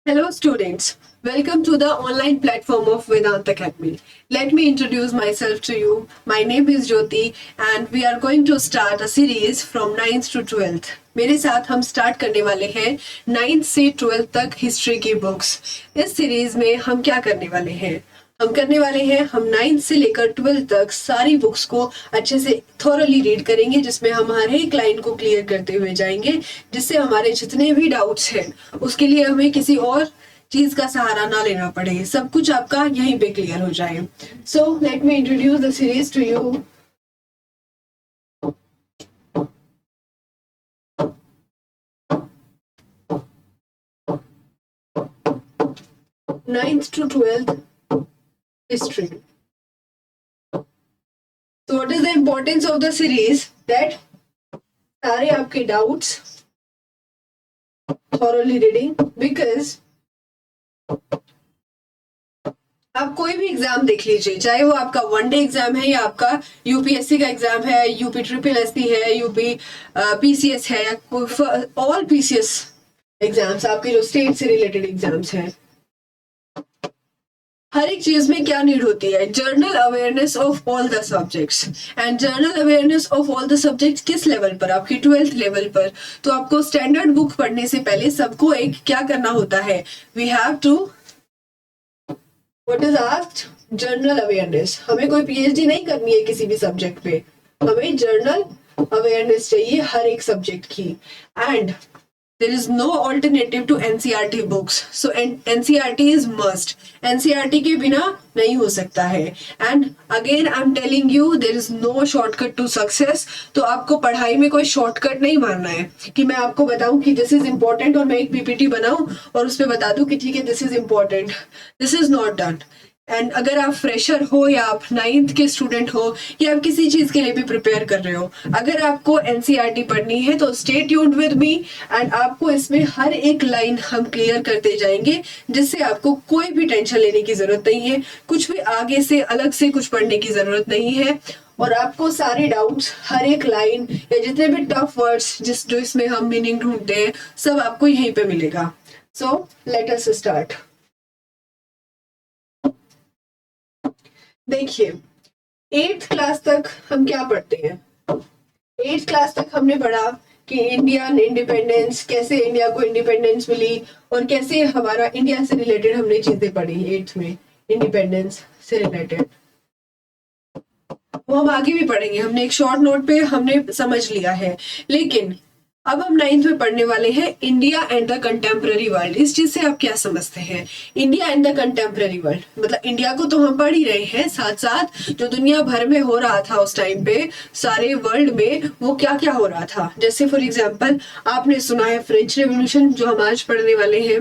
Hello students, welcome to the online platform of Vedant Academy. Let me introduce myself to you. My name is Jyoti and we are going to start a series from 9th to 12th. मेरे साथ हम start करने वाले हैं 9th से 12th तक history की books. इस सीरीज में हम क्या करने वाले हैं? हम 9th से लेकर 12th तक सारी बुक्स को अच्छे से थोरली रीड करेंगे, जिसमें हम हर एक लाइन को क्लियर करते हुए जाएंगे, जिससे हमारे जितने भी डाउट्स हैं उसके लिए हमें किसी और चीज का सहारा ना लेना पड़े, सब कुछ आपका यहीं पे क्लियर हो जाए। So let me introduce the series to you. Ninth to 12th history. So what is the importance of the series? That सारे आपके doubts thoroughly reading, because आप कोई भी एग्जाम देख लीजिए, चाहे वो आपका वनडे एग्जाम है या आपका यूपीएससी का एग्जाम है, यूपी ट्रिपल एसपी है, यूपी पीसीएस है, ऑल पीसीएस एग्जाम्स, आपके जो स्टेट से रिलेटेड एग्जाम्स हैं, हर एक चीज में क्या नीड होती है? Journal awareness of all the subjects. And journal awareness of all the subjects किस लेवल पर? आपकी 12th लेवल पर। तो आपको स्टैंडर्ड बुक पढ़ने से पहले सबको एक क्या करना होता है? We have to what is asked general awareness. हमें कोई पीएचडी नहीं करनी है किसी भी सब्जेक्ट पे, हमें जर्नल अवेयरनेस चाहिए हर एक सब्जेक्ट की। And there is no alternative to NCERT books, so NCERT is must. NCERT के बिना नहीं हो सकता है। And again I'm telling you there is no shortcut to success. तो आपको पढ़ाई में कोई शॉर्टकट नहीं मारना है कि मैं आपको बताऊं कि दिस इज इम्पोर्टेंट और मैं एक पीपीटी बनाऊं और उस पर बता दूं कि ठीक है this is important. This is not done. And अगर आप फ्रेशर हो या आप 9th के स्टूडेंट हो या आप किसी चीज के लिए भी प्रिपेयर कर रहे हो, अगर आपको एनसीईआरटी पढ़नी है तो stay tuned with me. And आपको इसमें हर एक लाइन हम क्लियर करते जाएंगे, जिससे आपको कोई भी टेंशन लेने की जरूरत नहीं है, कुछ भी आगे से अलग से कुछ पढ़ने की जरूरत नहीं है। और आपको सारे डाउट्स, हर एक लाइन या जितने भी टफ वर्ड्स जो इसमें हम मीनिंग ढूंढते हैं, सब आपको यहीं पे मिलेगा। So let us start. देखिए 8th क्लास तक हम क्या पढ़ते हैं? 8th क्लास तक हमने पढ़ा कि इंडियन इंडिपेंडेंस, कैसे इंडिया को इंडिपेंडेंस मिली और कैसे हमारा इंडिया से रिलेटेड हमने चीजें पढ़ी 8th में, इंडिपेंडेंस से रिलेटेड। वो हम आगे भी पढ़ेंगे, हमने एक शॉर्ट नोट पे हमने समझ लिया है। लेकिन अब हम 9th में पढ़ने वाले हैं India and the contemporary world. इस चीज से आप क्या समझते हैं? India and the contemporary world मतलब इंडिया को तो हम पढ़ ही रहे हैं, साथ साथ जो दुनिया भर में हो रहा था उस टाइम पे, सारे वर्ल्ड में वो क्या क्या हो रहा था। जैसे फॉर एग्जाम्पल आपने सुना है फ्रेंच रेवोल्यूशन जो हम आज पढ़ने वाले हैं,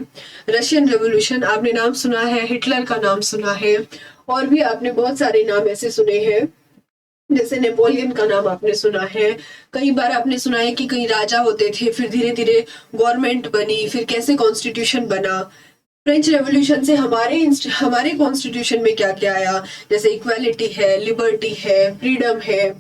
रशियन रेवोल्यूशन आपने नाम सुना है, हिटलर का नाम सुना है, और भी आपने बहुत सारे नाम ऐसे सुने हैं, जैसे नेपोलियन का नाम आपने सुना है। कई बार आपने सुना है कि कई राजा होते थे, फिर धीरे धीरे गवर्नमेंट बनी, फिर कैसे कॉन्स्टिट्यूशन बना। फ्रेंच रेवोल्यूशन से हमारे कॉन्स्टिट्यूशन में क्या क्या आया, जैसे इक्वालिटी है, लिबर्टी है, फ्रीडम है,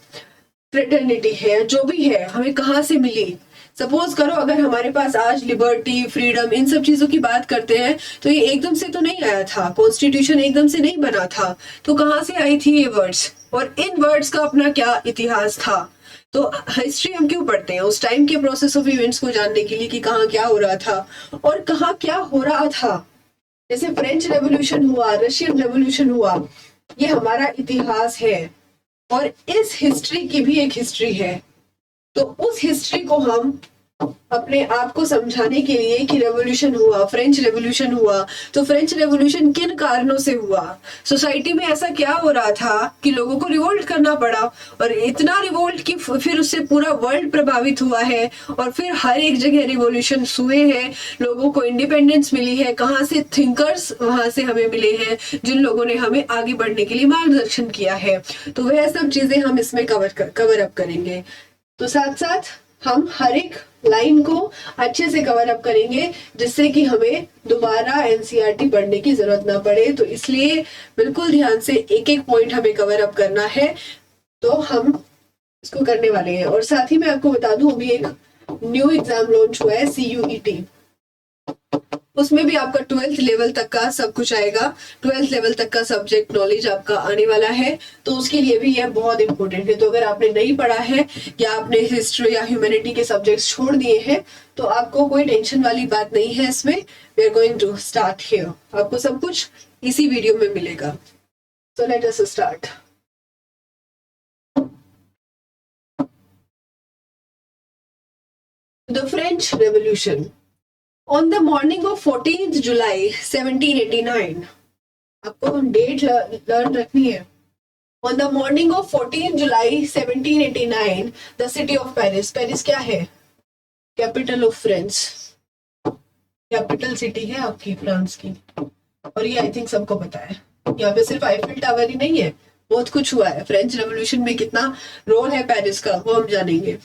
फ्रेटर्निटी है, जो भी है हमें कहाँ से मिली। सपोज करो अगर हमारे पास आज लिबर्टी, फ्रीडम, इन सब चीजों की बात करते हैं तो ये एकदम से तो नहीं आया था, कॉन्स्टिट्यूशन एकदम से नहीं बना था, तो कहाँ से आई थी ये वर्ड्स, और इन वर्ड्स का अपना क्या इतिहास था। तो हिस्ट्री हम क्यों पढ़ते हैं? उस टाइम के प्रोसेस ऑफ इवेंट्स को जानने के लिए कि कहाँ क्या हो रहा था और कहाँ क्या हो रहा था। जैसे फ्रेंच रेवोल्यूशन हुआ, रशियन रेवोल्यूशन हुआ, ये हमारा इतिहास है और इस हिस्ट्री की भी एक हिस्ट्री है। तो उस हिस्ट्री को हम अपने आप को समझाने के लिए कि रेवोल्यूशन हुआ, फ्रेंच रेवोल्यूशन हुआ, तो फ्रेंच रेवोल्यूशन किन कारणों से हुआ, सोसाइटी में ऐसा क्या हो रहा था कि लोगों को रिवोल्ट करना पड़ा, और इतना रिवोल्ट कि फिर उससे पूरा वर्ल्ड प्रभावित हुआ है, और फिर हर एक जगह रिवोल्यूशन हुए हैं, लोगों को इंडिपेंडेंस मिली है। कहाँ से? थिंकर्स वहां से हमें मिले हैं, जिन लोगों ने हमें आगे बढ़ने के लिए मार्गदर्शन किया है। तो वह सब चीजें हम इसमें कवर अप करेंगे। तो साथ साथ हम हर एक लाइन को अच्छे से कवर अप करेंगे, जिससे कि हमें दोबारा एनसीईआरटी पढ़ने की जरूरत ना पड़े। तो इसलिए बिल्कुल ध्यान से एक एक पॉइंट हमें कवर अप करना है, तो हम इसको करने वाले हैं। और साथ ही मैं आपको बता दूं अभी एक न्यू एग्जाम लॉन्च हुआ है, CUET। उसमें भी आपका 12th लेवल तक का सब कुछ आएगा, 12th लेवल तक का सब्जेक्ट नॉलेज आपका आने वाला है, तो उसके लिए भी यह बहुत इंपॉर्टेंट है। तो अगर आपने नहीं पढ़ा है या आपने हिस्ट्री या ह्यूमैनिटी के सब्जेक्ट्स छोड़ दिए हैं तो आपको कोई टेंशन वाली बात नहीं है इसमें। We are going to start here, आपको सब कुछ इसी वीडियो में मिलेगा। So let us start. The French revolution On the morning of 14th July 1789, आपको हम डेट लर्न रखनी है। On the morning of 14th July 1789, the city of Paris, Paris क्या है? Capital of France, capital city है आपकी France की, और ये आई थिंक सबको पता है। यहाँ पे सिर्फ आईफिल टावर ही नहीं है, बहुत कुछ हुआ है। फ्रेंच रेवोल्यूशन में कितना रोल है पेरिस का वो हम जानेंगे।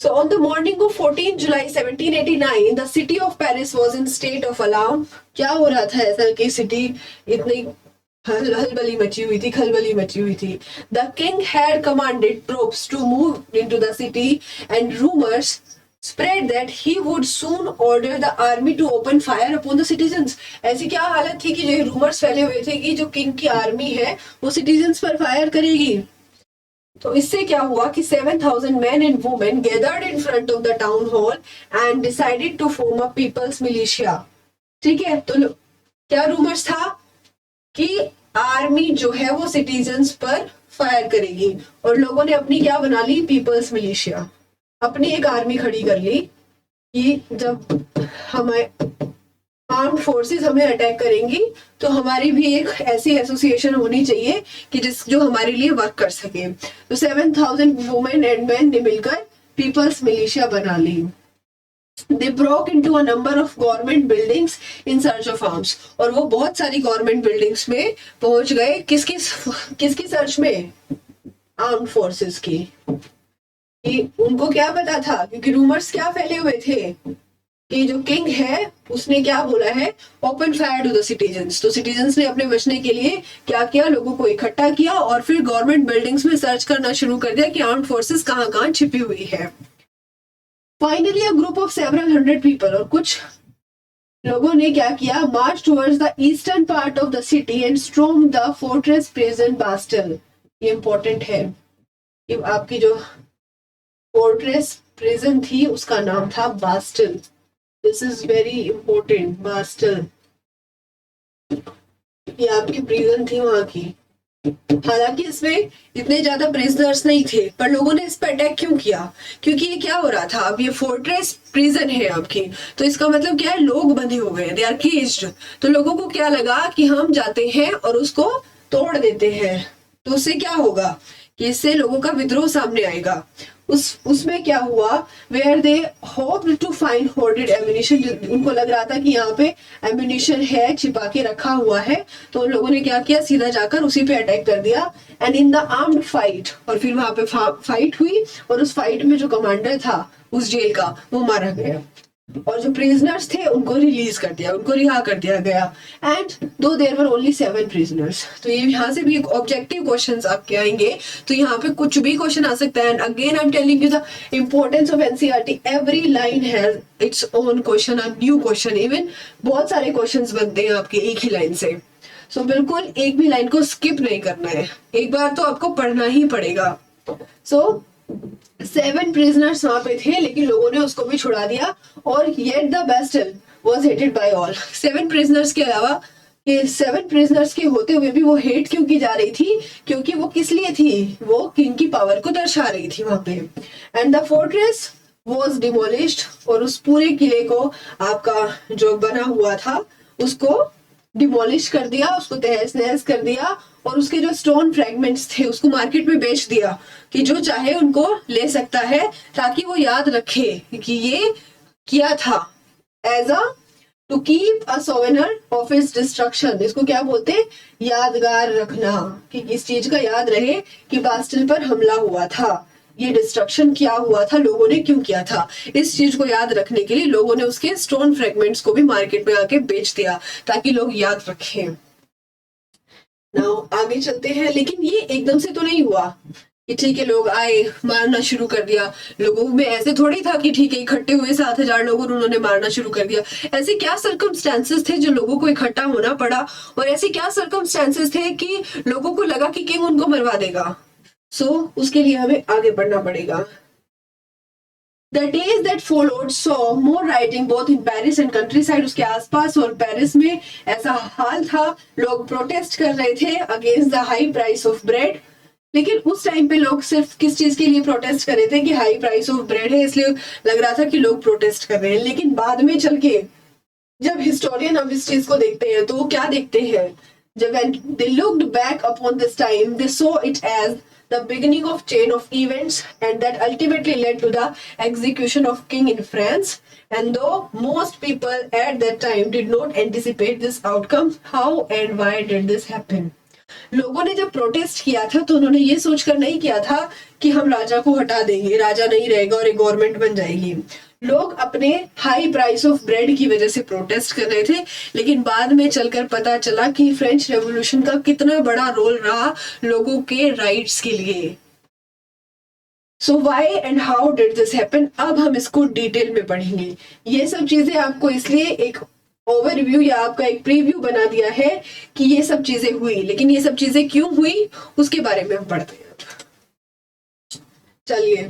So on the morning of 14 July 1789, the city of Paris was in state of alarm. क्या हो रहा था ऐसा कि सिटी इतनी खलबली मची हुई थी। The king had commanded troops to move into the city and rumors spread that he would soon order the army to open fire upon the citizens. ऐसी क्या हालत थी कि जो रूमर्स फैले हुए थे कि जो किंग की आर्मी है वो सिटीजन्स पर फायर करेगी। तो इससे क्या हुआ कि 7,000 men and women gathered in front of the town hall and decided to form a people's militia. ठीक है, तो क्या रूमर्स था कि आर्मी जो है वो सिटीजन्स पर फायर करेगी, और लोगों ने अपनी क्या बना ली? पीपल्स मिलिशिया, अपनी एक आर्मी खड़ी कर ली कि जब हमें आर्म्ड फोर्सेस हमें अटैक करेंगी तो हमारी भी एक ऐसी एसोसिएशन होनी चाहिए कि जो हमारे लिए वर्क कर सके। तो 7,000 वुमेन एंड मैन ने मिलकर पीपल्स मिलिशिया बना ली। They broke into a number of government buildings in search of arms, और वो बहुत सारी गवर्नमेंट बिल्डिंग्स में पहुंच गए। किसकी सर्च में? आर्म्ड फोर्सेस की। कि उनको क्या पता था, क्योंकि रूमर्स क्या फैले हुए थे कि जो किंग है उसने क्या बोला है? Open fire to the citizens. तो सिटीजन्स ने अपने बचने के लिए क्या किया? लोगों को इकट्ठा किया और फिर गवर्नमेंट बिल्डिंग्स में सर्च करना शुरू कर दिया कि आर्म्ड फोर्सेस कहाँ कहाँ छिपी हुई है। Finally a group of several 100 people, और कुछ लोगों ने क्या किया? March towards the eastern part of the city and storm the fortress prison Bastille. ये इंपॉर्टेंट है कि आपकी जो फोर्ट्रेस प्रिजन थी उसका नाम था Bastille. This is very important, Bastille. ये आपकी प्रिजन थी वहां की। हालांकि इसमें इतने ज्यादा प्रिजनर्स नहीं थे, पर लोगों ने इस पर अटैक क्यों किया? क्योंकि ये क्या हो रहा था, अब ये फोर्ट्रेस प्रिजन है आपकी, तो इसका मतलब क्या है? लोग बंधे हो गए, दे आर केज्ड। तो लोगों को क्या लगा कि हम जाते हैं और उसको तोड़ देते हैं, तो उससे क्या होगा कि इससे लोगों का विद्रोह सामने आएगा। उसमें क्या हुआ? Where they hoped to find hoarded ammunition, उनको लग रहा था कि यहाँ पे एम्यूनिशन है, छिपा के रखा हुआ है, तो उन लोगों ने क्या किया? सीधा जाकर उसी पे अटैक कर दिया। And in the armed fight, और फिर वहां पे फाइट हुई, और उस फाइट में जो कमांडर था उस जेल का वो मारा गया, और जो प्रिजनर्स थे उनको रिलीज कर दिया, उनको रिहा कर दिया गया। एंड दो देयर वर ओनली 7 प्रिजनर्स। तो ये यहाँ से भी ऑब्जेक्टिव क्वेश्चंस आपके आएंगे, तो यहाँ पे कुछ भी क्वेश्चन आ सकता है। And again I am telling you the importance of NCERT, every line has its own question, a new question. Even बहुत सारे क्वेश्चंस बनते हैं आपके एक ही लाइन से, सो बिल्कुल एक भी लाइन को स्किप नहीं करना है, एक बार तो आपको पढ़ना ही पड़ेगा। सो 7 प्रिजनर्स वहां पे थे, लेकिन लोगों ने उसको भी छुड़ा दिया, और yet the Bastille was hated by all. 7 prisoners के अलावा, ये 7 प्रिजनर्स के होते हुए भी वो हेट क्यों की जा रही थी? क्योंकि वो किस लिए थी? वो किंग की पावर को दर्शा रही थी वहां पे। And the fortress was demolished, और उस पूरे किले को आपका जो बना हुआ था उसको डिमोलिश कर दिया, उसको तहस नहस कर दिया, और उसके जो स्टोन फ्रैगमेंट्स थे उसको मार्केट में बेच दिया कि जो चाहे उनको ले सकता है, ताकि वो याद रखे कि ये किया था, as a to keep a souvenir of its destruction. इसको क्या बोलते हैं? यादगार रखना, कि किस चीज का याद रहे कि बास्टिल पर हमला हुआ था, ये डिस्ट्रक्शन क्या हुआ था, लोगों ने क्यों किया था। इस चीज को याद रखने के लिए लोगों ने उसके स्टोन फ्रैगमेंट्स को भी मार्केट में आके बेच दिया, ताकि लोग याद रखें। नाउ आगे चलते हैं, लेकिन ये एकदम से तो नहीं हुआ। कि ठीक है, लोग आए, मारना शुरू कर दिया। लोगों में ऐसे थोड़ी था कि ठीक है इकट्ठे हुए 7,000 लोग और उन्होंने मारना शुरू कर दिया। ऐसे क्या सर्कमस्टेंसेस थे जो लोगों को इकट्ठा होना पड़ा, और ऐसे क्या सर्कमस्टेंसेस थे कि लोगों को लगा कि किंग उनको मरवा देगा। सो उसके लिए हमें आगे बढ़ना पड़ेगा। The days that followed saw more rioting both in Paris and countryside, उसके आसपास और पेरिस में ऐसा हाल था, लोग प्रोटेस्ट कर रहे थे against the high price of bread. लेकिन उस टाइम पे लोग सिर्फ किस चीज के लिए प्रोटेस्ट कर रहे थे कि हाई प्राइस ऑफ ब्रेड है, इसलिए लग रहा था कि लोग प्रोटेस्ट कर रहे हैं। लेकिन बाद में चल के जब हिस्टोरियन अब इस चीज को देखते हैं तो वो क्या देखते हैं, जब when they looked back upon this time they saw it as the beginning of chain of events and that ultimately led to the execution of king in France, and though most people at that time did not anticipate this outcome, how and why did this happen? लोगों ने जब protest किया था तो उन्होंने ये सोचकर नहीं किया था कि हम राजा को हटा देंगे, राजा नहीं रहेगा और एक गवर्नमेंट बन जाएगी। लोग अपने हाई प्राइस ऑफ ब्रेड की वजह से प्रोटेस्ट कर रहे थे, लेकिन बाद में चलकर पता चला कि फ्रेंच रेवोल्यूशन का कितना बड़ा रोल रहा लोगों के राइट्स के लिए। So why and how did this happen, अब हम इसको डिटेल में पढ़ेंगे। ये सब चीजें आपको इसलिए एक ओवरव्यू या आपका एक प्रीव्यू बना दिया है कि ये सब चीजें हुई, लेकिन ये सब चीजें क्यों हुई उसके बारे में हम पढ़ते हैं। चलिए,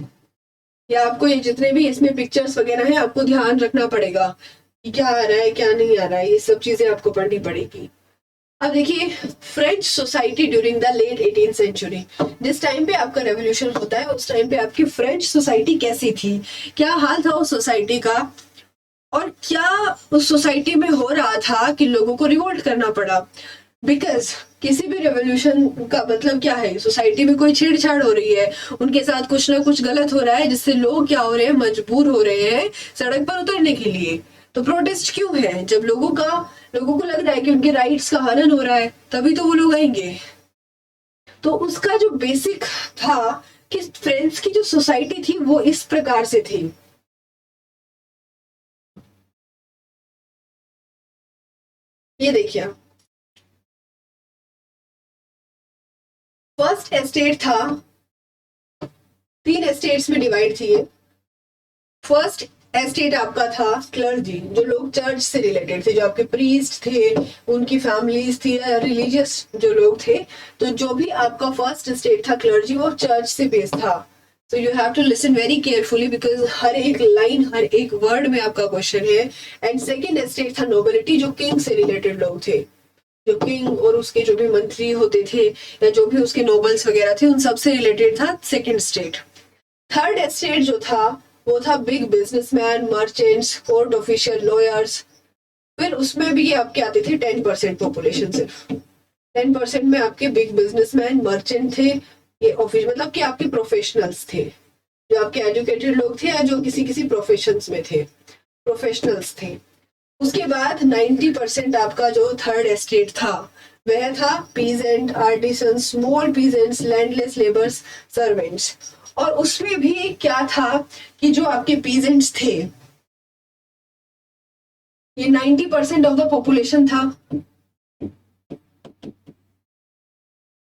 या आपको ये जितने भी इसमें पिक्चर्स वगैरह हैं आपको ध्यान रखना पड़ेगा कि क्या आ रहा है क्या नहीं आ रहा है, ये सब चीजें आपको पढ़नी पड़ेगी। अब देखिए, French society during the late 18th century, जिस टाइम पे आपका रेवोल्यूशन होता है उस टाइम पे आपकी फ्रेंच सोसाइटी कैसी थी, क्या हाल था उस सोसाइटी का, और क्या उस सोसाइटी में हो रहा था कि लोगों को रिवोल्ट करना पड़ा। बिकॉज किसी भी रेवोल्यूशन का मतलब क्या है, सोसाइटी में कोई छेड़छाड़ हो रही है, उनके साथ कुछ ना कुछ गलत हो रहा है जिससे लोग क्या हो रहे हैं, मजबूर हो रहे हैं सड़क पर उतरने के लिए। तो प्रोटेस्ट क्यों है, जब लोगों को लग रहा है कि उनके राइट्स का हनन हो रहा है तभी तो वो लोग आएंगे। तो उसका जो बेसिक था कि फ्रेंच की जो सोसाइटी थी वो इस प्रकार से थी। ये देखिए, फर्स्ट एस्टेट था, 3 एस्टेट्स में डिवाइड थी ये। फर्स्ट एस्टेट आपका था क्लर्जी, जो लोग चर्च से रिलेटेड थे, जो आपके प्रीस्ट थे, उनकी फैमिलीज थी, रिलीजियस जो लोग थे। तो जो भी आपका फर्स्ट एस्टेट था क्लर्जी, वो चर्च से बेस्ड था। So you have to listen very carefully because हर एक लाइन, हर एक वर्ड में आपका क्वेश्चन है। एंड सेकेंड एस्टेट था नोबिलिटी, जो किंग से रिलेटेड लोग थे, जो किंग और उसके जो भी मंत्री होते थे या जो भी उसके नोबल्स वगैरह थे उन सब से रिलेटेड था सेकंड स्टेट। थर्ड एस्टेट जो था वो था big businessman, merchants, court official, lawyers. फिर उसमें भी आपके आते थे 10% पॉपुलेशन, सिर्फ 10% में आपके बिग बिजनेसमैन, मर्चेंट थे, ये ऑफिस मतलब कि आपके प्रोफेशनल्स थे, जो आपके एजुकेटेड लोग थे या जो किसी किसी प्रोफेशंस में थे, प्रोफेशनल्स थे। उसके बाद 90% आपका जो थर्ड एस्टेट था वह था peasant, artisan, small peasants, landless labours, servants. और उसमें भी क्या था कि जो आपके पीजेंट्स थे, ये 90% ऑफ द पॉपुलेशन था।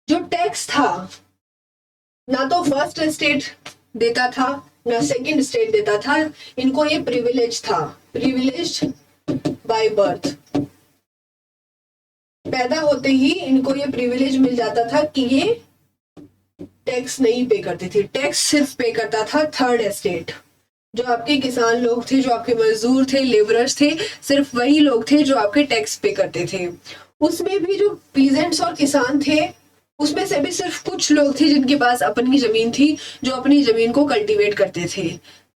जो टैक्स था, ना तो फर्स्ट स्टेट देता था ना सेकंड स्टेट देता था, इनको ये प्रिविलेज था, प्रिविलेज बाय बर्थ। पैदा होते ही इनको ये प्रिविलेज मिल जाता था कि ये टैक्स नहीं पे करती थी। टैक्स सिर्फ पे करता था थर्ड एस्टेट, जो आपके किसान लोग थे, जो आपके मजदूर थे, लेबरर्स थे, सिर्फ वही लोग थे जो आपके टैक्स पे करते थे। उसमें भी जो पीजेंट्स और किसान थे उसमें से भी सिर्फ कुछ लोग थे जिनके पास अपनी जमीन थी, जो अपनी जमीन को कल्टीवेट करते थे।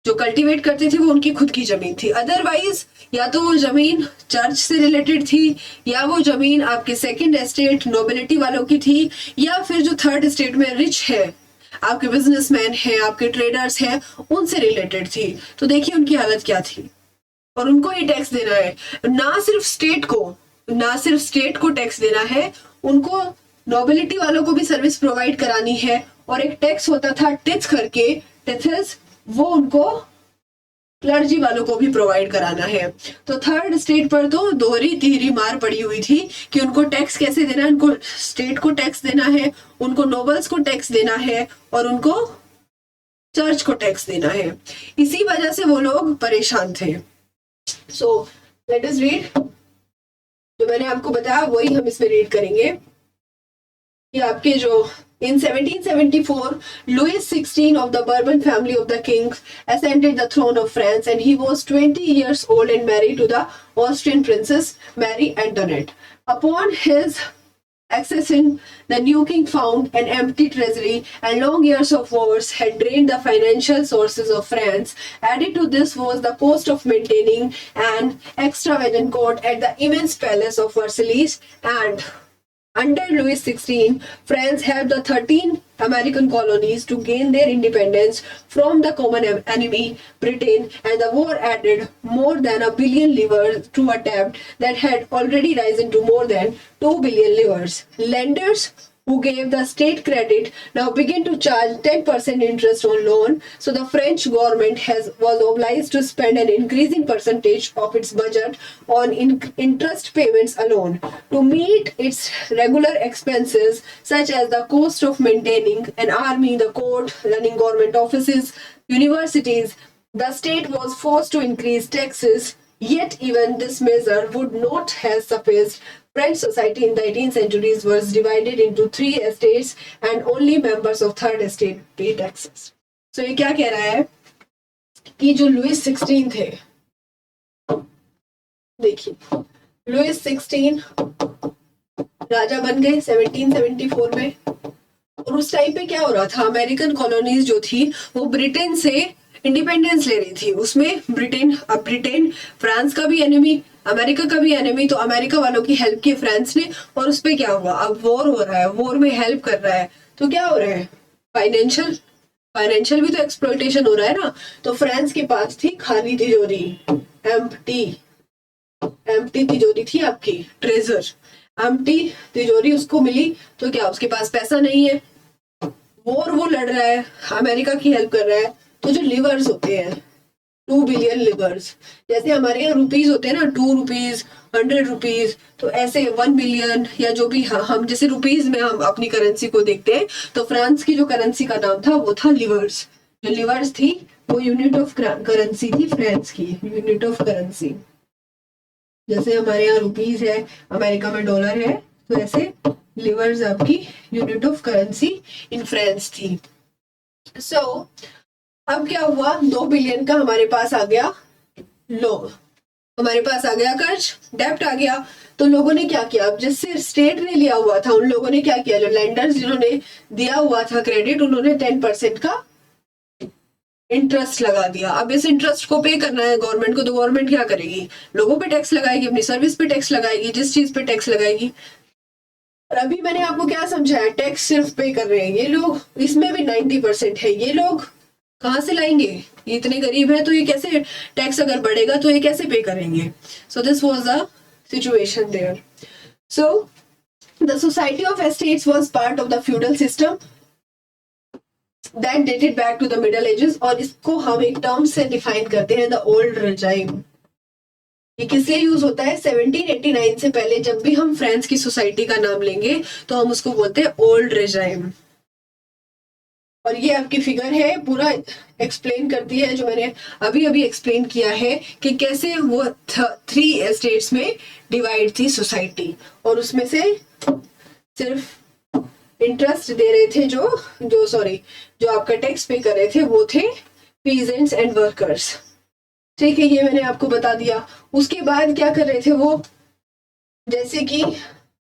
जो कल्टीवेट करते थे वो उनकी खुद की जमीन थी। अदरवाइज या तो वो जमीन चर्च से रिलेटेड थी, या वो जमीन आपके सेकंड एस्टेट नोबिलिटी वालों की थी, या फिर जो थर्ड एस्टेट में रिच है, आपके बिजनेसमैन है, आपके ट्रेडर्स हैं, उनसे रिलेटेड थी। तो देखिए उनकी हालत क्या थी, और उनको ये टैक्स देना है। ना सिर्फ स्टेट को टैक्स देना है, उनको नोबिलिटी वालों को भी सर्विस प्रोवाइड करानी है। और एक टैक्स होता था टिथ करके, टिथेस, वो उनको क्लर्जी वालों को भी प्रोवाइड कराना है। तो थर्ड स्टेट पर तो दोहरी तिहरी मार पड़ी हुई थी कि उनको टैक्स कैसे देना है, उनको स्टेट को टैक्स देना है, उनको नोबल्स को टैक्स देना है और उनको चर्च को टैक्स देना है। इसी वजह से वो लोग परेशान थे। सो लेट अस रीड, जो मैंने आपको बताया वही हम इसमें रीड करेंगे कि आपके जो in 1774, Louis XVI of the Bourbon family of the kings ascended the throne of France, and he was 20 years old and married to the Austrian princess Marie Antoinette. Upon his accession, the new king found an empty treasury, and long years of wars had drained the financial sources of France. Added to this was the cost of maintaining an extravagant court at the immense palace of Versailles, and under Louis XVI, France helped the 13 American colonies to gain their independence from the common enemy, Britain, and the war added more than $1 billion to a debt that had already risen to more than $2 billion. Lenders who gave the state credit now begin to charge 10% interest on loan, so the French government was obliged to spend an increasing percentage of its budget on interest payments alone. To meet its regular expenses, such as the cost of maintaining an army, the court, running government offices, universities, the state was forced to increase taxes. Yet even this measure would not have sufficed. French society in the 18th century was divided into 3 estates and only members of third estate pay taxes. So ये क्या कह रहा है कि जो Louis 16 थे, देखिए Louis 16 राजा बन गए 1774 में, और उस टाइम पे क्या हो रहा था, अमेरिकन कॉलोनीज जो थी वो ब्रिटेन से इंडिपेंडेंस ले रही थी। उसमें ब्रिटेन फ्रांस का भी एनिमी, अमेरिका का भी एनिमी, तो अमेरिका वालों की हेल्प की फ्रांस ने, और उस पे क्या हुआ, अब वॉर हो रहा है, वॉर में हेल्प कर रहा है, तो क्या हो रहा है, फाइनेंशियल भी तो एक्सप्लॉइटेशन हो रहा है ना। तो फ्रांस के पास थी खाली तिजोरी, एम्प्टी तिजोरी थी आपकी, ट्रेजर, एम्प्टी तिजोरी उसको मिली, तो क्या उसके पास पैसा नहीं है, वॉर वो लड़ रहा है, अमेरिका की हेल्प कर रहा है, तो जो लिवर्स होते हैं 2 बिलियन लिवर्स, जैसे हमारे यहाँ रुपीज होते हैं ना, 2 रुपीज, 100 रुपीज, तो ऐसे 1 बिलियन या जो भी हम जैसे रुपीज में हम अपनी करेंसी को देखते हैं, तो फ्रांस की जो करेंसी का नाम था वो था लिवर्स। जो लिवर्स थी वो यूनिट ऑफ करेंसी थी फ्रांस की, यूनिट ऑफ करेंसी। जैसे हमारे यहाँ रुपीज है, अमेरिका में डॉलर है, तो ऐसे लिवर्स आपकी unit of currency in France थी। सो अब क्या हुआ, 2 बिलियन का हमारे पास आ गया लोन, हमारे पास आ गया कर्ज, डेप्ट आ गया। तो लोगों ने क्या किया, अब जिससे स्टेट ने लिया हुआ था उन लोगों ने क्या किया, जो लेंडर्स जिन्होंने दिया हुआ था क्रेडिट, उन्होंने 10% का इंटरेस्ट लगा दिया। अब इस इंटरेस्ट को पे करना है गवर्नमेंट को, तो गवर्नमेंट क्या करेगी, लोगों पे टैक्स लगाएगी, अपनी सर्विस पे टैक्स लगाएगी, जिस चीज पे टैक्स लगाएगी। और अभी मैंने आपको क्या समझाया, टैक्स सिर्फ पे कर रहे हैं ये लोग, इसमें भी 90% है, ये लोग कहाँ से लाएंगे, ये इतने गरीब है, तो ये कैसे, टैक्स अगर बढ़ेगा तो ये कैसे पे करेंगे। So this was the situation there. So the society of estates was part of the feudal system that dated back to the middle ages, और इसको हम एक टर्म से डिफाइन करते हैं, द ओल्ड रेजाइम। ये किस लिए यूज होता है, 1789 से पहले जब भी हम फ्रांस की सोसाइटी का नाम लेंगे तो हम उसको बोलते हैं ओल्ड रेजाइम। और ये आपकी फिगर है, पूरा एक्सप्लेन करती है जो मैंने अभी अभी एक्सप्लेन किया है कि कैसे वो 3 एस्टेट्स में डिवाइड थी सोसाइटी, और उसमें से सिर्फ इंटरेस्ट दे रहे थे जो आपका टैक्स पे कर रहे थे वो थे पीजेंट्स एंड वर्कर्स। ठीक है, ये मैंने आपको बता दिया। उसके बाद क्या कर रहे थे वो, जैसे कि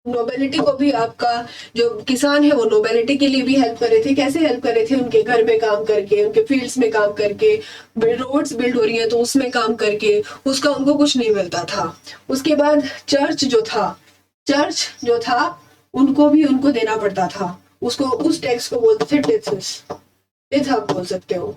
नोबेलिटी को भी, आपका जो किसान है वो नोबेलिटी के लिए भी हेल्प कर रहे थे। कैसे हेल्प कर रहे थे, उनके घर में काम करके, उनके फील्ड्स में काम करके, रोड्स बिल्ड हो रही है तो उसमें काम करके, उसका उनको कुछ नहीं मिलता था। उसके बाद चर्च जो था उनको भी उनको देना पड़ता था, उसको उस टैक्स को बोलते थे टेथ आप बोल सकते हो।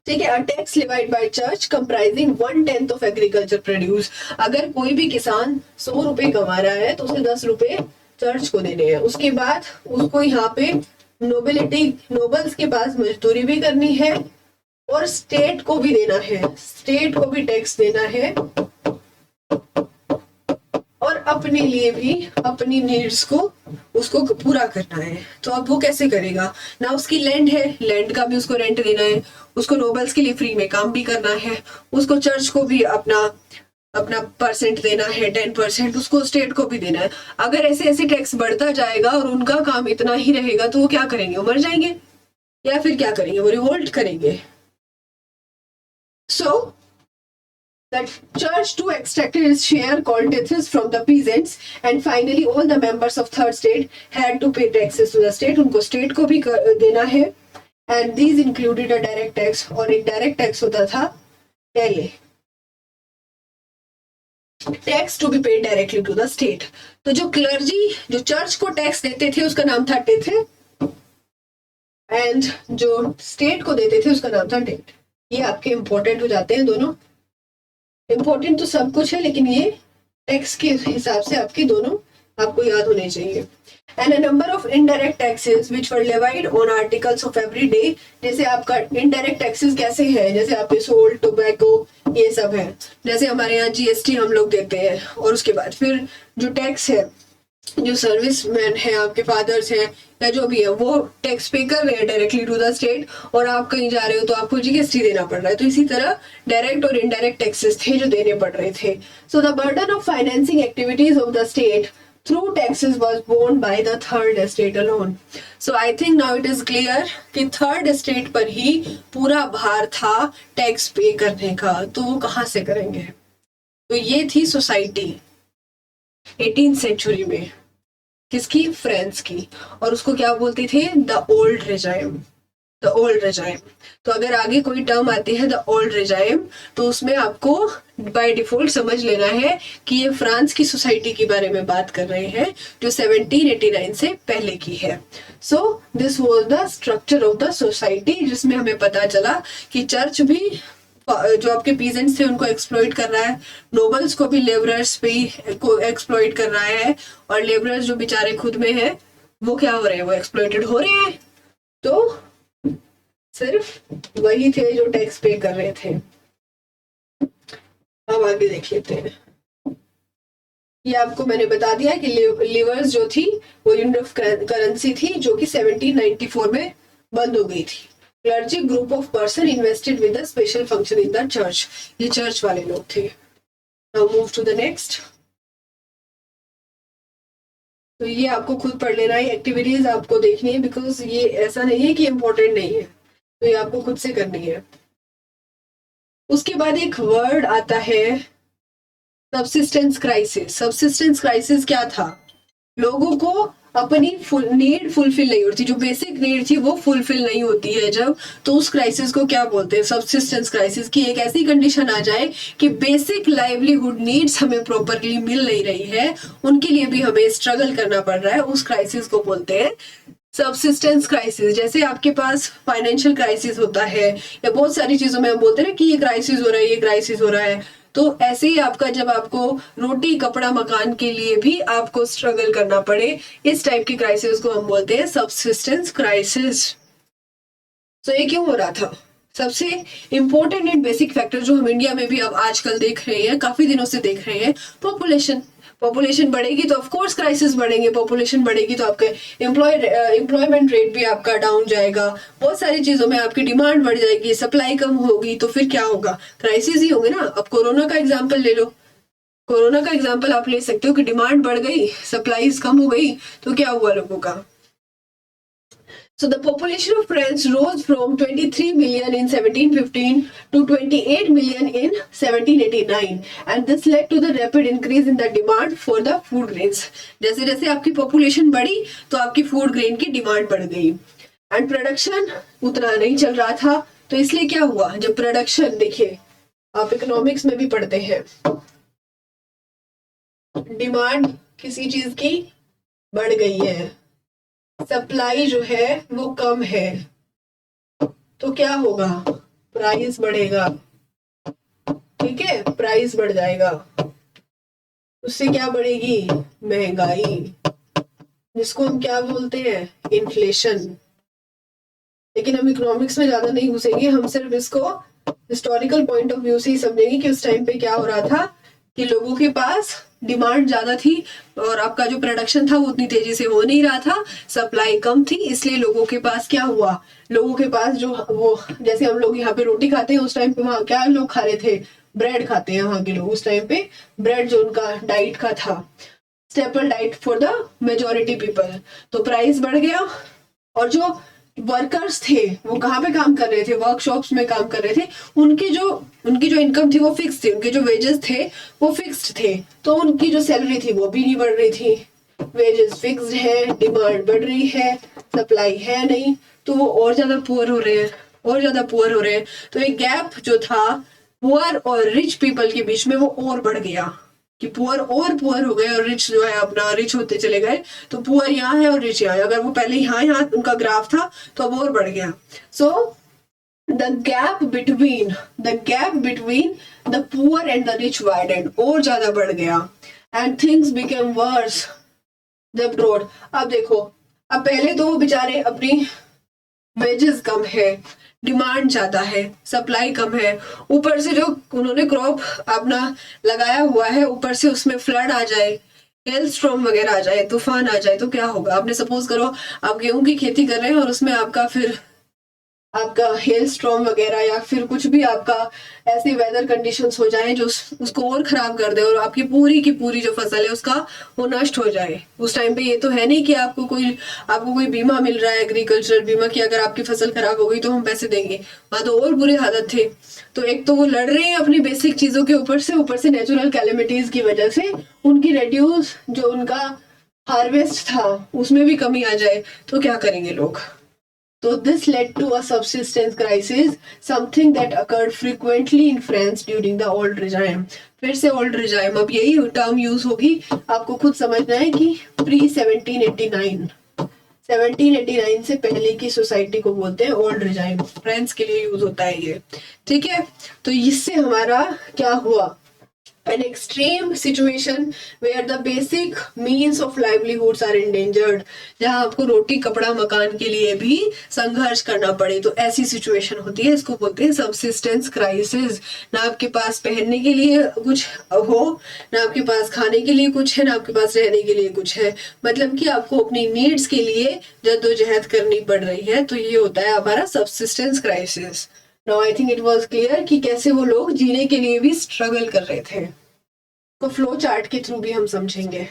ठीक है, tax levied by church comprising 1/10 of agriculture produce. अगर कोई भी किसान 100 रुपए कमा रहा है तो उसे 10 रुपए चर्च को देने हैं। उसके बाद उसको यहाँ पे नोबल्स के पास मजदूरी भी करनी है, और स्टेट को भी देना है, स्टेट को भी टैक्स देना है, और अपने लिए भी अपनी नीड्स को उसको पूरा करना है। तो अब वो कैसे करेगा ना, उसकी लैंड है, लैंड का भी उसको रेंट देना है, उसको नोबल्स के लिए फ्री में काम भी करना है, उसको चर्च को भी अपना अपना परसेंट देना है, 10%, उसको स्टेट को भी देना है। अगर ऐसे ऐसे टैक्स बढ़ता जाएगा और उनका काम इतना ही रहेगा तो वो क्या करेंगे, वो मर जाएंगे या फिर क्या करेंगे, वो रिवोल्ट करेंगे। सो the church too extracted its share called tithes from the peasants, and finally all the members of third state had to pay taxes to the state. उनको state को भी देना है, and these included a direct tax, और एक direct tax होता था पहले, tax to be paid directly to the state. तो जो क्लर्जी जो चर्च को टैक्स देते थे उसका नाम था टिथ, एंड जो स्टेट को देते थे उसका नाम था डेट। ये आपके इंपॉर्टेंट हो जाते हैं दोनों, इंपॉर्टेंट तो सब कुछ है लेकिन ये टैक्स के हिसाब से आपके दोनों आपको याद होने चाहिए। And a number of indirect taxes which were levied on articles of every day. जैसे आपका इनडायरेक्ट टैक्सेस कैसे है, जैसे आपके सोल्ट, टोबैको, ये सब है। जैसे हमारे यहाँ जीएसटी हम लोग देते हैं, और उसके बाद फिर जो टैक्स है, जो सर्विसमैन है, आपके फादर्स हैं या जो भी है, वो टैक्स पे कर रहे हैं डायरेक्टली टू द स्टेट, और आप कहीं जा रहे हो तो आपको जीएसटी देना पड़ रहा है। तो इसी तरह डायरेक्ट और इनडायरेक्ट टैक्सेस थे जो देने पड़ रहे थे। So the burden of financing activities of the state through taxes was borne by the third estate alone. So I think now it is clear कि third estate पर ही पूरा भार था टैक्स पे करने का। तो वो कहाँ से करेंगे, तो ये थी सोसाइटी 18th सेंचुरी में, किसकी, फ्रांस की, और उसको क्या बोलते थे, the old regime, the old regime. तो अगर आगे कोई टर्म आती है द ओल्ड रेजाइम, तो उसमें आपको बाय डिफॉल्ट समझ लेना है कि ये फ्रांस की सोसाइटी के बारे में बात कर रहे हैं जो 1789 से पहले की है। सो this was the structure of the society, जिसमें हमें पता चला कि चर्च भी जो आपके पीजेंट्स थे उनको एक्सप्लॉइट कर रहा है, नोबल्स को भी लेबरर्स पे को एक्सप्लॉइट कर रहा है, और लेबरर्स जो बेचारे खुद में है वो क्या हो रहे हैं, वो एक्सप्लॉइटेड हो रहे हैं। तो सिर्फ वही थे जो टैक्स पे कर रहे थे। अब आगे देख लेते हैं। ये आपको मैंने बता दिया कि लिवर्स जो थी वो यूनिट ऑफ करेंसी थी, जो कि 1794 में बंद हो गई थी। Clergy group of person invested with a special function in the church, ये चर्च वाले लोग थे। Now move to the next. तो ये आपको खुद पढ़ लेना है, एक्टिविटीज आपको देखनी है, बिकॉज ये ऐसा नहीं है कि इम्पोर्टेंट नहीं है, तो ये आपको खुद से करनी है। उसके बाद एक वर्ड आता है सबसिस्टेंस क्राइसिस। सबसिस्टेंस क्राइसिस क्या था, लोगों को अपनी नीड फुलफिल नहीं होती, जो बेसिक नीड थी वो फुलफिल नहीं होती है जब, तो उस क्राइसिस को क्या बोलते हैं, सबसिस्टेंस क्राइसिस। की एक ऐसी कंडीशन आ जाए कि बेसिक लाइवलीहुड नीड्स हमें प्रॉपरली मिल नहीं रही है, उनके लिए भी हमें स्ट्रगल करना पड़ रहा है, उस क्राइसिस को बोलते हैं सबसिस्टेंस क्राइसिस। जैसे आपके पास फाइनेंशियल क्राइसिस होता है, या बहुत सारी चीजों में हम बोलते हैं ना कि ये क्राइसिस हो रहा है, ये क्राइसिस हो रहा है, तो ऐसे ही आपका जब आपको रोटी कपड़ा मकान के लिए भी आपको स्ट्रगल करना पड़े, इस टाइप की क्राइसिस को हम बोलते हैं सबसिस्टेंस क्राइसिस। तो ये क्यों हो रहा था, सबसे इंपॉर्टेंट एंड बेसिक फैक्टर जो हम इंडिया में भी अब आजकल देख रहे हैं, काफी दिनों से देख रहे हैं, पॉपुलेशन। पॉपुलेशन बढ़ेगी तो ऑफ कोर्स क्राइसिस बढ़ेंगे, पॉपुलेशन बढ़ेगी तो आपके एम्प्लॉयमेंट रेट भी आपका डाउन जाएगा, बहुत सारी चीजों में आपकी डिमांड बढ़ जाएगी, सप्लाई कम होगी, तो फिर क्या होगा, क्राइसिस ही होंगे ना। अब कोरोना का एग्जाम्पल ले लो, कोरोना का एग्जाम्पल आप ले सकते हो कि डिमांड बढ़ गई, सप्लाईज कम हो गई, तो क्या हुआ लोगों का। So the population of France rose from 23 million in 1715 to 28 million in 1789, and this led to the rapid increase in the demand for the food grains. जैसे जैसे आपकी population बढ़ी तो आपकी food grain की demand बढ़ गई, and production उतना नहीं चल रहा था, तो इसलिए क्या हुआ, जब production, देखिए आप इकोनॉमिक्स में भी पढ़ते हैं, डिमांड किसी चीज की बढ़ गई है, सप्लाई जो है वो कम है, तो क्या होगा, प्राइस बढ़ेगा, ठीक है, प्राइस बढ़ जाएगा, उससे क्या बढ़ेगी, महंगाई, जिसको हम क्या बोलते हैं, इन्फ्लेशन। लेकिन हम इकोनॉमिक्स में ज्यादा नहीं घुसेंगे, हम सिर्फ इसको हिस्टोरिकल पॉइंट ऑफ व्यू से ही समझेंगे कि उस टाइम पे क्या हो रहा था कि लोगों के पास डिमांड ज्यादा थी और आपका जो प्रोडक्शन था वो उतनी तेजी से हो नहीं रहा था, सप्लाई कम थी, इसलिए लोगों के पास क्या हुआ, लोगों के पास जो वो जैसे हम लोग यहाँ पे रोटी खाते हैं, उस टाइम पे वहां क्या लोग खा रहे थे, ब्रेड खाते हैं वहां के लोग, उस टाइम पे ब्रेड जो उनका डाइट का था, staple diet for the majority people, तो प्राइस बढ़ गया। और जो वर्कर्स थे वो कहाँ पे काम कर रहे थे, वर्कशॉप्स में काम कर रहे थे, उनकी जो इनकम थी वो फिक्स थी, उनके जो वेजेस थे वो फिक्स्ड थे, तो उनकी जो सैलरी थी वो भी नहीं बढ़ रही थी। वेजेस फिक्स्ड है, डिमांड बढ़ रही है, सप्लाई है नहीं, तो वो और ज्यादा पुअर हो रहे हैं, और ज्यादा पुअर हो रहे हैं। तो एक गैप जो था पुअर और रिच पीपल के बीच में वो और बढ़ गया कि पुअर और पुअर हो गए और रिच जो है अपना रिच होते चले गए। तो पुअर यहाँ है और रिच यहाँ है, अगर वो पहले यहाँ उनका ग्राफ था तो अब और बढ़ गया। So the gap between the poor and the rich widened, और ज्यादा बढ़ गया, and things became worse the broad. अब देखो, अब पहले तो वो बेचारे अपनी वेजेस कम है, डिमांड ज्यादा है, सप्लाई कम है, ऊपर से जो उन्होंने क्रॉप अपना लगाया हुआ है ऊपर से उसमें फ्लड आ जाए, हेल स्ट्रॉम वगैरह आ जाए, तूफान आ जाए, तो क्या होगा। आपने सपोज करो आप गेहूं की खेती कर रहे हैं और उसमें आपका हेल स्ट्रॉम वगैरह या फिर कुछ भी आपका ऐसे वेदर कंडीशंस हो जाए जो उसको और खराब कर दे और आपकी पूरी की पूरी जो फसल है उसका वो नष्ट हो जाए। उस टाइम पे ये तो है नहीं कि आपको कोई बीमा मिल रहा है, एग्रीकल्चर बीमा, की अगर आपकी फसल खराब हो गई तो हम पैसे देंगे। वहां तो और बुरी हालत थे। तो एक तो वो लड़ रहे हैं अपनी बेसिक चीजों के ऊपर से नेचुरल कैलेमिटीज की वजह से उनकी रेड्यूस जो उनका हार्वेस्ट था उसमें भी कमी आ जाए, तो क्या करेंगे लोग। So this led to a subsistence crisis, something that occurred frequently in France during the old regime. फिर से old regime, अब यही टर्म यूज होगी, आपको खुद समझना है कि प्री 1789 से पहले की सोसाइटी को बोलते हैं ओल्ड regime, फ्रांस के लिए यूज होता है ये, ठीक है। तो इससे हमारा क्या हुआ, an extreme situation where the basic means of livelihoods are endangered, जहां आपको रोटी कपड़ा मकान के लिए भी संघर्ष करना पड़े, तो ऐसी सिचुएशन होती है, इसको बोलते हैं सबसिस्टेंस क्राइसिस। ना आपके पास पहनने के लिए कुछ हो, ना आपके पास खाने के लिए कुछ है, ना आपके पास रहने के लिए कुछ है, मतलब कि आपको अपनी नीड्स के लिए जद्दोजहद करनी पड़ रही है, तो ये होता है हमारा subsistence crisis. Now I think it was clear कि कैसे वो लोग जीने के लिए भी स्ट्रगल कर रहे थे, को फ्लो चार्ट के थ्रू भी हम समझेंगे।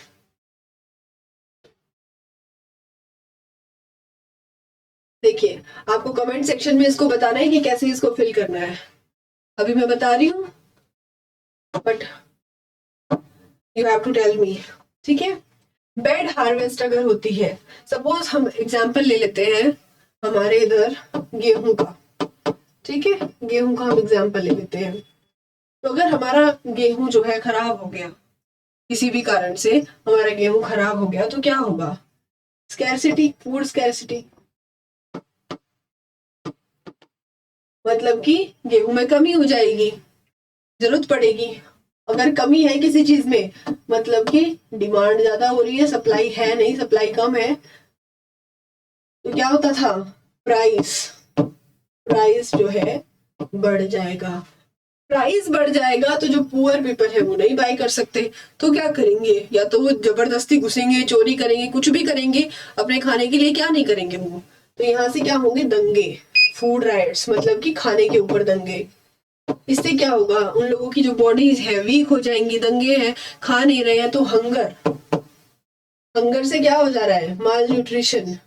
देखिए, आपको कमेंट सेक्शन में इसको बताना है कि कैसे इसको फिल करना है। अभी मैं बता रही हूँ but you have to tell me, ठीक है। बेड हार्वेस्ट अगर होती है, सपोज हम एग्जांपल ले लेते हैं हमारे इधर गेहूं का, ठीक है, गेहूं का हम एग्जांपल ले लेते हैं। तो अगर हमारा गेहूं जो है खराब हो गया, किसी भी कारण से हमारा गेहूं खराब हो गया, तो क्या होगा, स्कैरसिटी, फूड स्कैरसिटी, मतलब कि गेहूं में कमी हो जाएगी, जरूरत पड़ेगी। अगर कमी है किसी चीज में मतलब कि डिमांड ज्यादा हो रही है, सप्लाई है नहीं, सप्लाई कम है, तो क्या होता था, प्राइस जो है बढ़ जाएगा। प्राइस बढ़ जाएगा तो जो पुअर पीपल है वो नहीं बाय कर सकते, तो क्या करेंगे, या तो वो जबरदस्ती घुसेंगे, चोरी करेंगे, कुछ भी करेंगे अपने खाने के लिए, क्या नहीं करेंगे वो, तो यहाँ से क्या होंगे, दंगे, फूड राइट्स, मतलब कि खाने के ऊपर दंगे। इससे क्या होगा, उन लोगों की जो बॉडीज है वीक हो जाएंगी, दंगे हैं, खा नहीं रहे हैं, तो हंगर से क्या हो जा रहा है, माल न्यूट्रिशन,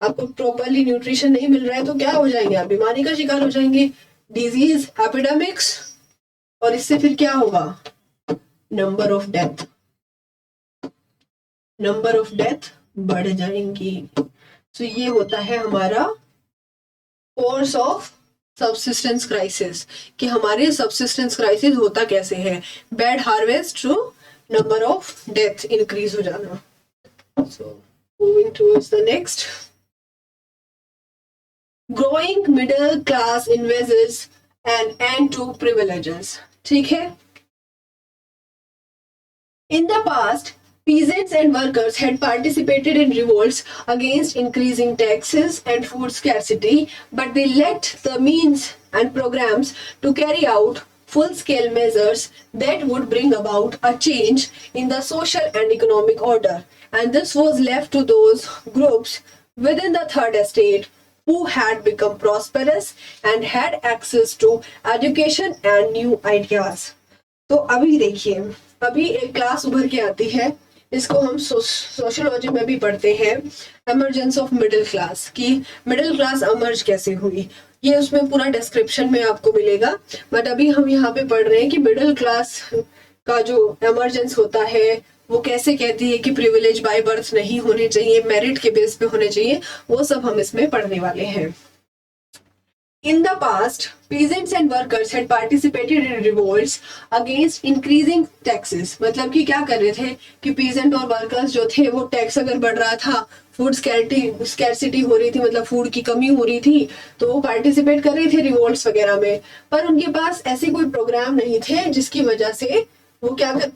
आपको प्रॉपरली न्यूट्रिशन नहीं मिल रहा है, तो क्या हो जाएंगे आप, बीमारी का शिकार हो जाएंगे, डिजीज, एपिडेमिक्स, और इससे फिर क्या होगा, नंबर ऑफ डेथ बढ़ जाएंगी। तो ये होता है हमारा कोर्स ऑफ सबसिस्टेंस क्राइसिस, कि हमारे सबसिस्टेंस क्राइसिस होता कैसे है, bad harvest to number of death increase हो जाना। So moving towards the next, growing middle class envisages an end to privileges, ठीक है। In the past, Peasants and workers had participated in revolts against increasing taxes and food scarcity, but they lacked the means and programs to carry out full-scale measures that would bring about a change in the social and economic order. And this was left to those groups within the third estate who had become prosperous and had access to education and new ideas. तो अभी देखिए, अभी एक class उभर के आती है, इसको हम सोशियोलॉजी में भी पढ़ते हैं, एमर्जेंस ऑफ मिडिल क्लास, की मिडिल क्लास एमर्ज कैसे हुई, ये उसमें पूरा डिस्क्रिप्शन में आपको मिलेगा। बट अभी हम यहाँ पे पढ़ रहे हैं कि मिडिल क्लास का जो एमर्जेंस होता है वो कैसे कहती है कि प्रिविलेज बाय बर्थ नहीं होने चाहिए, मेरिट के बेस पे होने चाहिए, वो सब हम इसमें पढ़ने वाले हैं। In the past, peasants and workers had participated in revolts against increasing taxes. मतलब कि क्या कर रहे थे कि peasant और workers जो थे वो टैक्स अगर बढ़ रहा था, फूड स्कैर्सिटी हो रही थी, मतलब फूड की कमी हो रही थी, तो वो पार्टिसिपेट कर रहे थे रिवोल्ट्स वगैरह में, पर उनके पास ऐसे कोई प्रोग्राम नहीं थे जिसकी वजह से वो क्या कर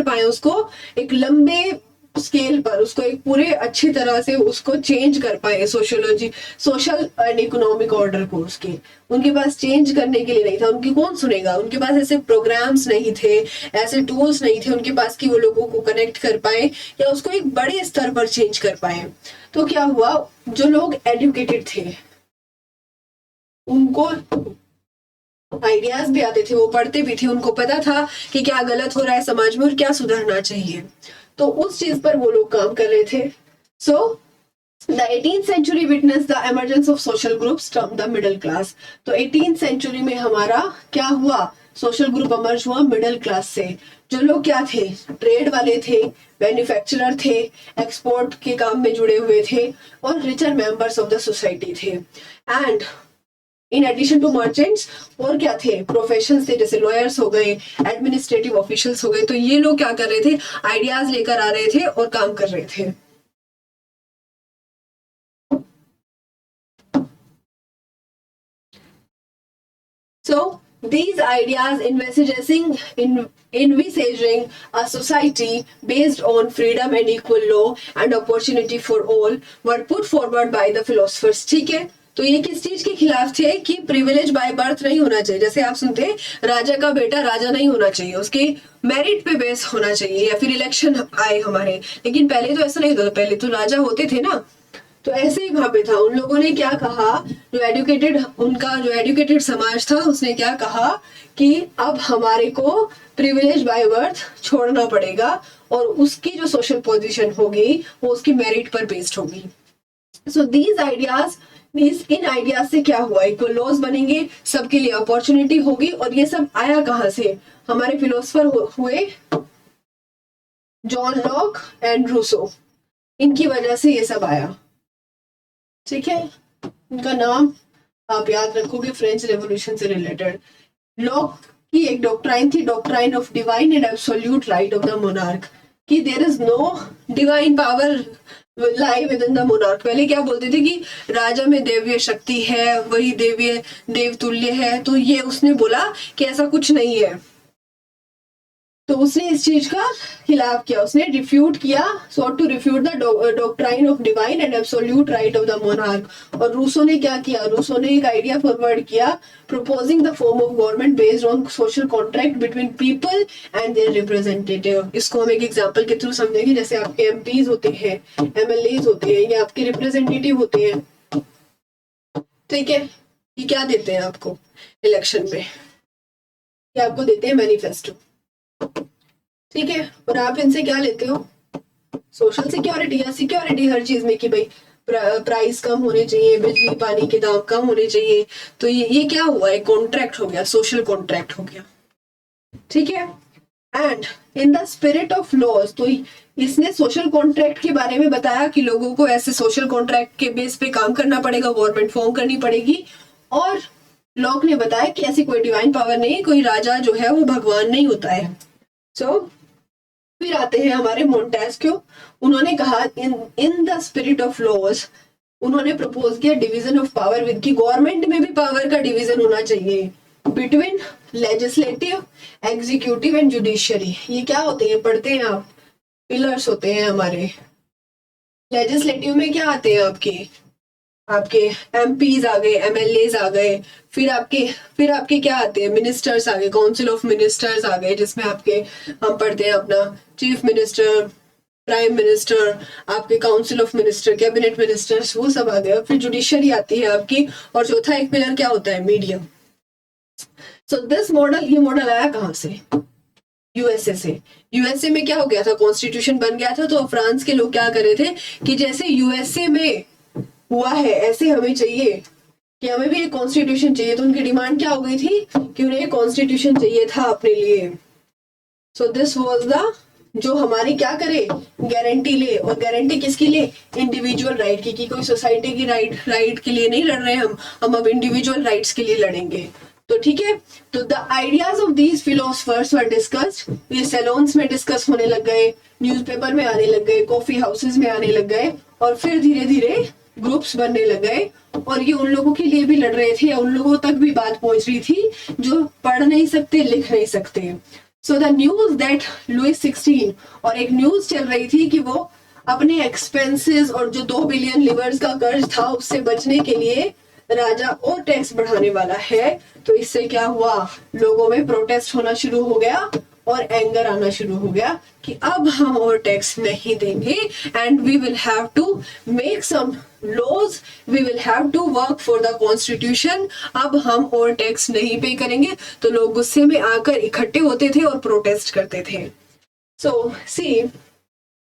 पाए, उसको एक लंबे स्केल पर, उसको एक पूरे अच्छी तरह से उसको चेंज कर पाए, सोशल एंड इकोनॉमिक ऑर्डर को उनके पास चेंज करने के लिए नहीं था। उनकी कौन सुनेगा, उनके पास ऐसे प्रोग्राम्स नहीं थे, ऐसे टूल्स नहीं थे उनके पास कि वो लोगों को कनेक्ट कर पाए या उसको एक बड़े स्तर पर चेंज कर पाए। तो क्या हुआ, जो लोग एजुकेटेड थे उनको आइडियाज भी आते थे, वो पढ़ते भी थे, उनको पता था कि क्या गलत हो रहा है समाज में और क्या सुधरना चाहिए, तो उस चीज पर वो लोग काम कर रहे थे। So the 18th century witnessed the emergence of social groups from the middle class. तो 18th century में हमारा क्या हुआ, सोशल ग्रुप अमर्ज हुआ मिडिल क्लास से, जो लोग क्या थे, ट्रेड वाले थे, मैन्युफैक्चरर थे, एक्सपोर्ट के काम में जुड़े हुए थे और richer members of the society थे। And in addition to merchants और क्या थे, प्रोफेशंस थे, जैसे लॉयर्स हो गए, एडमिनिस्ट्रेटिव ऑफिशियल्स हो गए। तो ये लोग क्या कर रहे थे, आइडियाज लेकर आ रहे थे और काम कर रहे थे। So these ideas envisaging a society based on freedom and equal law and opportunity for all were put forward by the philosophers. ठीक है, तो ये किस चीज के खिलाफ थे कि प्रिविलेज बाय बर्थ नहीं होना चाहिए, जैसे आप सुनते हैं राजा का बेटा राजा नहीं होना चाहिए, उसके मेरिट पे बेस होना चाहिए, या फिर इलेक्शन आए हमारे, लेकिन पहले तो ऐसा नहीं होता, पहले तो राजा होते थे ना। तो ऐसे ही वहां पे था, उन लोगों ने क्या कहा, उनका जो एजुकेटेड समाज था उसने क्या कहा कि अब हमारे को प्रिविलेज बाय बर्थ छोड़ना पड़ेगा और उसकी जो सोशल पोजीशन होगी वो उसकी मेरिट पर बेस्ड होगी। So these ideas, in ideas से क्या हुआ, इक्वल लॉज बनेंगे, सबके लिए अपॉर्चुनिटी होगी। और ये सब आया कहां से, हमारे फिलोसफर हुए जॉन लॉक एंड रूसो, इनकी वजह से ये सब आया। ठीक है, उनका नाम आप याद रखोगे, फ्रेंच रेवोल्यूशन से रिलेटेड। लॉक की एक डॉक्ट्राइन थी, doctrine of divine and absolute right of the monarch, कि there is no divine power lie within the monarch. पहले क्या बोलते थे कि राजा में दैवीय शक्ति है, वही देवतुल्य है, तो ये उसने बोला कि ऐसा कुछ नहीं है, तो उसने इस चीज का खिलाफ किया, उसने रिफ्यूट किया, sought to refute the doctrine of divine and absolute right of the monarch. और रूसो ने क्या किया, रूसो ने एक आइडिया फॉरवर्ड किया, proposing the form of government based on social contract between people and their representative. इसको हम एक एग्जांपल के थ्रू समझेंगे, जैसे आपके एमपीज होते हैं, एमएलएज होते हैं, या आपके रिप्रेजेंटेटिव होते हैं, ठीक है, ये क्या देते हैं आपको इलेक्शन में, ये आपको देते हैं मैनिफेस्टो, ठीक है, और आप इनसे क्या लेते हो, सोशल सिक्योरिटी या सिक्योरिटी हर चीज में, कि भाई प्राइस कम होने चाहिए, बिजली पानी के दाम कम होने चाहिए। तो ये क्या हुआ, एक कॉन्ट्रैक्ट हो गया, सोशल कॉन्ट्रैक्ट हो गया, ठीक है। And in the spirit of laws, तो इसने सोशल कॉन्ट्रैक्ट के बारे में बताया कि लोगों को ऐसे सोशल कॉन्ट्रैक्ट के बेस पे काम करना पड़ेगा, गवर्नमेंट फॉर्म करनी पड़ेगी। और लॉक ने बताया कि ऐसी कोई डिवाइन पावर नहीं, कोई राजा जो है वो भगवान नहीं होता है। सो फिर आते हैं हमारे मोंटेस्क्यू, उन्होंने कहा in the spirit of laws, उन्होंने प्रपोज किया डिवीजन ऑफ पावर विद, की गवर्नमेंट में भी पावर का डिवीजन होना चाहिए, between legislative, executive and judiciary. ये क्या होते हैं, पढ़ते हैं आप, पिलर्स होते हैं हमारे। लेजिस्लेटिव में क्या आते हैं आपके एमपीज आ गए, एमएलएज आ गए, फिर आपके क्या आते हैं, मिनिस्टर्स आ गए, काउंसिल ऑफ मिनिस्टर्स आ गए, जिसमें आपके हम पढ़ते हैं अपना चीफ मिनिस्टर, प्राइम मिनिस्टर, आपके council of minister, cabinet ministers, वो सब आ गए। फिर जुडिशरी आती है आपकी, और चौथा एक पिलर क्या होता है, मीडिया। सो दिस मॉडल, ये मॉडल आया कहाँ से, यूएसए से। यूएसए में क्या हो गया था, कॉन्स्टिट्यूशन बन गया था, तो फ्रांस के लोग क्या कर रहे थे कि जैसे यूएसए में हुआ है ऐसे हमें चाहिए, कि हमें भी एक कॉन्स्टिट्यूशन चाहिए। तो उनकी डिमांड क्या हो गई थी कि उन्हें कॉन्स्टिट्यूशन चाहिए था अपने लिए। सो दिस वाज द, जो हमारी क्या करे, गारंटी ले। और गारंटी किसकी ले, इंडिविजुअल राइट की, कि कोई सोसाइटी की राइट के लिए नहीं लड़ रहे हम अब इंडिविजुअल राइट्स के लिए लड़ेंगे। तो ठीक है, तो the ideas of these philosophers were discussed. ये सैलून्स में डिस्कस होने लग गए, न्यूज़पेपर में आने लग गए, कॉफी हाउसेस में आने लग गए, और फिर धीरे धीरे ग्रुप्स बनने लग गए। और ये उन लोगों के लिए भी लड़ रहे थे, या उन लोगों तक भी बात पहुंच रही थी जो पढ़ नहीं सकते, लिख नहीं सकते। So the news that Louis 16, और एक न्यूज चल रही थी कि वो अपने एक्सपेंसेस और जो 2 बिलियन लिवर्स का कर्ज था उससे बचने के लिए राजा और टैक्स बढ़ाने वाला है। तो इससे क्या हुआ, लोगों में प्रोटेस्ट होना शुरू हो गया और एंगर आना शुरू हो गया कि अब हम और टैक्स नहीं देंगे, and we will have to make some laws, we will have to work for the constitution. अब हम और टैक्स नहीं पे करेंगे। तो लोग गुस्से में आकर इकट्ठे होते थे और प्रोटेस्ट करते थे। सो सी,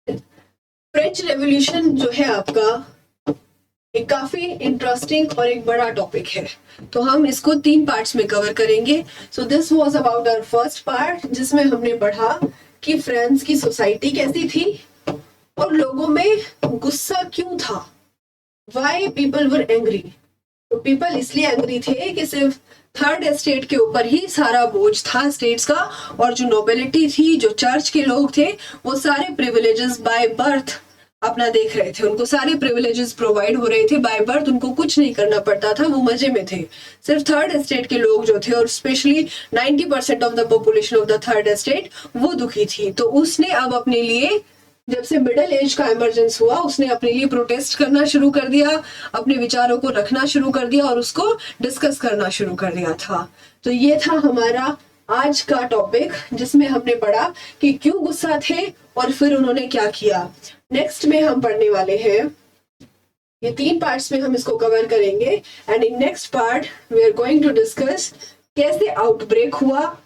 फ्रेंच रेवोल्यूशन जो है आपका एक काफी इंटरेस्टिंग और एक बड़ा टॉपिक है, तो हम इसको 3 पार्ट्स में कवर करेंगे। So this was about our first part, जिसमें हमने पढ़ा कि फ्रांस की सोसाइटी कैसी थी और लोगों में गुस्सा क्यों था, व्हाई पीपल वर एंग्री। तो पीपल इसलिए एंग्री थे कि सिर्फ थर्ड एस्टेट के ऊपर ही सारा बोझ था स्टेट्स का, और जो नोबिलिटी थी, जो चर्च के लोग थे, वो सारे प्रिविलेजेस बाय बर्थ अपना देख रहे थे, उनको सारे प्रिविलेजेस प्रोवाइड हो रहे थे बाय बर्थ, उनको कुछ नहीं करना पड़ता था, वो मजे में थे। सिर्फ थर्ड एस्टेट के लोग जो थे, और specially 90% of the population of the third estate, वो दुखी थी। तो उसने अब अपने लिए, जब से मिडिल एज का इमरजेंस हुआ, उसने अपने लिए प्रोटेस्ट करना शुरू कर दिया, अपने विचारों को रखना शुरू कर दिया और उसको डिस्कस करना शुरू कर दिया था। तो ये था हमारा आज का टॉपिक, जिसमें हमने पढ़ा कि क्यों गुस्सा थे और फिर उन्होंने क्या किया। नेक्स्ट में हम पढ़ने वाले हैं, ये 3 पार्ट्स में हम इसको कवर करेंगे, and in next part we are going to discuss कैसे आउटब्रेक हुआ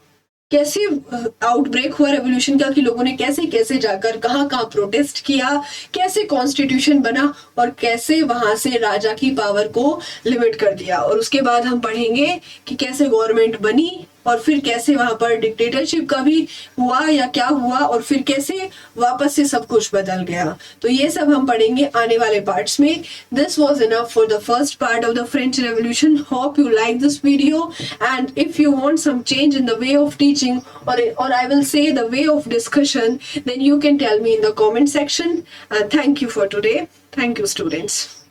रेवोल्यूशन का, कि लोगों ने कैसे कैसे जाकर कहाँ कहाँ प्रोटेस्ट किया, कैसे कॉन्स्टिट्यूशन बना, और कैसे वहां से राजा की पावर को लिमिट कर दिया। और उसके बाद हम पढ़ेंगे कि कैसे गवर्नमेंट बनी, और फिर कैसे वहां पर डिक्टेटरशिप का भी हुआ या क्या हुआ, और फिर कैसे वापस से सब कुछ बदल गया। तो ये सब हम पढ़ेंगे आने वाले पार्ट्स में। This was enough for the first part of the French revolution. Hope you like this video, and if you want some change in the way of teaching, or I will say the way of discussion, then you can tell me in the comment section. Thank you for today. Thank you, students.